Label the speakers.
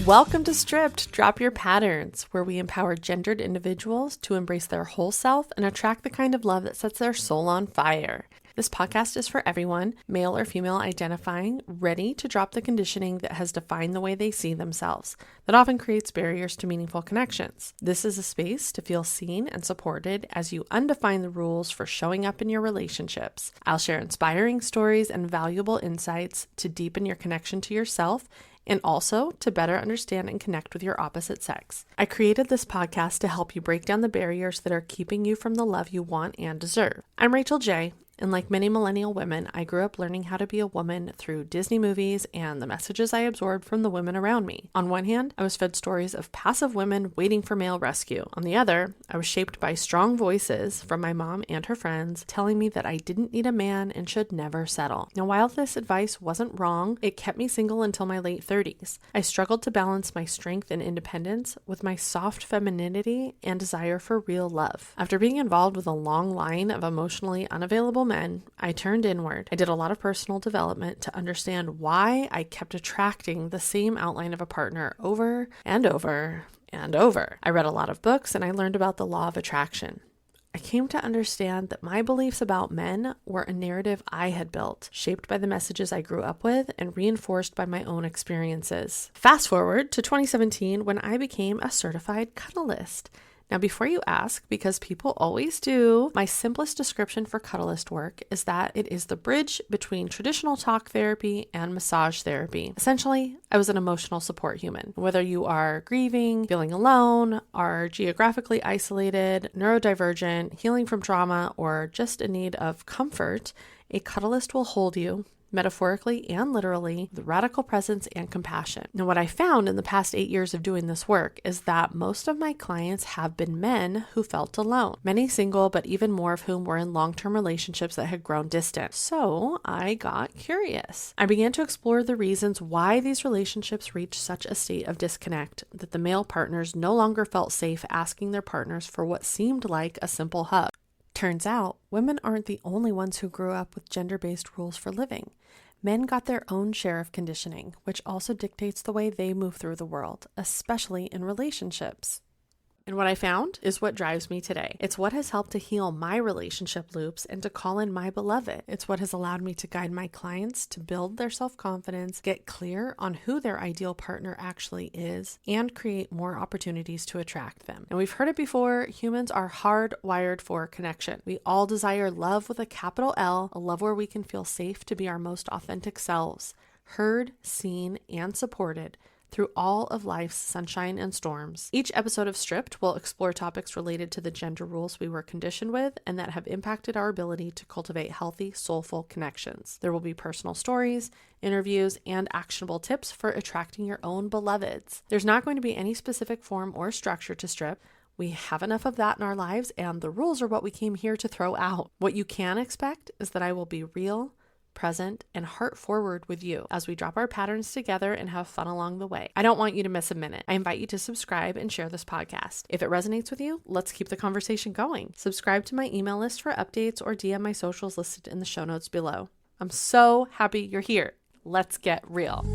Speaker 1: Welcome to Stripped, Drop Your Patterns, where we empower gendered individuals to embrace their whole self and attract the kind of love that sets their soul on fire. This podcast is for everyone, male or female identifying, ready to drop the conditioning that has defined the way they see themselves, that often creates barriers to meaningful connections. This is a space to feel seen and supported as you undefine the rules for showing up in your relationships. I'll share inspiring stories and valuable insights to deepen your connection to yourself and also to better understand and connect with your opposite sex. I created this podcast to help you break down the barriers that are keeping you from the love you want and deserve. I'm Rachel J., and like many millennial women, I grew up learning how to be a woman through Disney movies and the messages I absorbed from the women around me. On one hand, I was fed stories of passive women waiting for male rescue. On the other, I was shaped by strong voices from my mom and her friends telling me that I didn't need a man and should never settle. Now, while this advice wasn't wrong, it kept me single until my late 30s. I struggled to balance my strength and independence with my soft femininity and desire for real love. After being involved with a long line of emotionally unavailable men, I turned inward. I did a lot of personal development to understand why I kept attracting the same outline of a partner over and over and over. I read a lot of books and I learned about the law of attraction. I came to understand that my beliefs about men were a narrative I had built, shaped by the messages I grew up with and reinforced by my own experiences. Fast forward to 2017 when I became a certified cuddlist. Now, before you ask, because people always do, my simplest description for cuddlist work is that it is the bridge between traditional talk therapy and massage therapy. Essentially, I was an emotional support human. Whether you are grieving, feeling alone, are geographically isolated, neurodivergent, healing from trauma, or just in need of comfort, a cuddlist will hold you, metaphorically and literally, with radical presence and compassion. Now, what I found in the past 8 years of doing this work is that most of my clients have been men who felt alone, many single, but even more of whom were in long-term relationships that had grown distant. So I got curious. I began to explore the reasons why these relationships reached such a state of disconnect, that the male partners no longer felt safe asking their partners for what seemed like a simple hug. Turns out, women aren't the only ones who grew up with gender-based rules for living. Men got their own share of conditioning, which also dictates the way they move through the world, especially in relationships. And what I found is what drives me today. It's what has helped to heal my relationship loops and to call in my beloved. It's what has allowed me to guide my clients to build their self-confidence, get clear on who their ideal partner actually is, and create more opportunities to attract them. And we've heard it before, humans are hardwired for connection. We all desire love with a capital L, a love where we can feel safe to be our most authentic selves, heard, seen, and supported through all of life's sunshine and storms. Each episode of Stripped will explore topics related to the gender rules we were conditioned with and that have impacted our ability to cultivate healthy, soulful connections. There will be personal stories, interviews, and actionable tips for attracting your own beloveds. There's not going to be any specific form or structure to Strip. We have enough of that in our lives, and the rules are what we came here to throw out. What you can expect is that I will be real, present, and heart forward with you as we drop our patterns together and have fun along the way. I don't want you to miss a minute. I invite you to subscribe and share this podcast. If it resonates with you, let's keep the conversation going. Subscribe to my email list for updates or DM my socials listed in the show notes below. I'm so happy you're here. Let's get real.